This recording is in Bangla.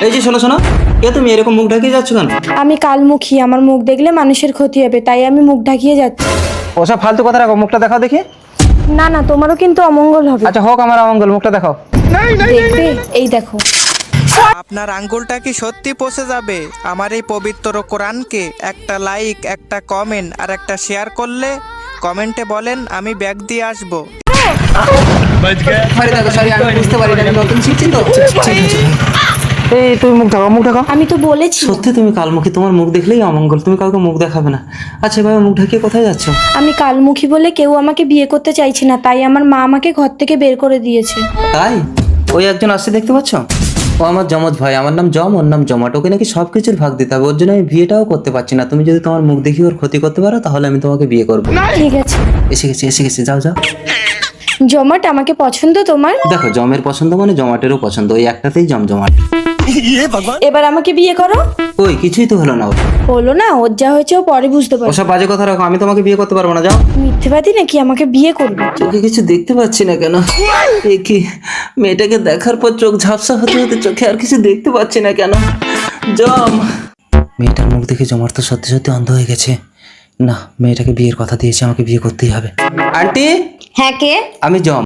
এই যে শোনো শোনো, কে তুমি এরকম মুখ ঢাকিয়ে যাচ্ছ কেন? আমি কালমুখী, আমার মুখ দেখলে মানুষের ক্ষতি হবে, তাই আমি মুখ ঢাকিয়ে যাচ্ছি। ওসব ফালতু কথা রাখো, মুখটা দেখাও দেখি। না না, তোমারও কিন্তু অমঙ্গল হবে। আচ্ছা হোক আমার অমঙ্গল, মুখটা দেখাও। দেখবে, এই দেখো। আপনার আঙ্গুলটা কি সত্যি পচে যাবে আমার এই পবিত্র কোরআনকে একটা লাইক, একটা কমেন্ট আর একটা শেয়ার করলে? কমেন্টে বলেন আমি ব্যাগ দিয়ে আসবো। সরি দেখো, সরি, আমি বুঝতে পারি না, আমি নতুন শিখছি তো। ঠিক আছে এই তুমি মুখ দেখাও, মুখ দেখাও। আমি তো বলেছি সত্যি তুমি কালমুখী, তোমার মুখ দেখলেই অমঙ্গল, তুমি কাউকে মুখ দেখাবে না। আচ্ছা এভাবে মুখ ঢাকিয়ে কোথায় যাচ্ছ? আমি কালমুখী বলে কেউ আমাকে বিয়ে করতে চাইছে না, তাই আমার মা আমাকে ঘর থেকে বের করে দিয়েছে। তাই? ওই একজন আসছে দেখতে পাচ্ছ? ও আমার জমজ ভাই, আমার নাম জম, ওর নাম জমাট। ওকে নাকি সব কিছুর ভাগ দিতে হবে, ওর জন্য আমি বিয়েটাও করতে পারছি না। তুমি যদি তোমার মুখ দেখি ওর ক্ষতি করতে পারো তাহলে আমি তোমাকে বিয়ে করবো। ঠিক আছে। এসে গেছি এসে গেছি, যাও যাও। জমাট আমাকে পছন্দ তোমার? দেখো জমের পছন্দ মানে জমাটেরও পছন্দ, ওই একটাতেই জমজমাট। এবার আমাকে বিয়ে করো। ওই কিছুই তো হলো না ওর। হলো না, ওর যা হয়েছে ও পরে বুঝতে পারবে। ওসব বাজে কথা রাখো, আমি তোমাকে বিয়ে করতে পারবো না, যাও। মিথ্যেবাদী নাকি আমাকে বিয়ে করবে? চোখে কিছু দেখতে পাচ্ছি না কেন? এ কি, মেয়েটাকে দেখার পর চোখ ঝাপসা হতে হতে চোখে আর কিছু দেখতে পাচ্ছি না কেন? জম। মেয়েটার মুখ দেখে জমার তো সত্যি সত্যি অন্ধ হয়ে গেছে। না, মেয়েটাকে বিয়ের কথা দিয়েছে, আমাকে বিয়ে করতেই হবে। আন্টি, হ্যাঁ কে? আমি জম।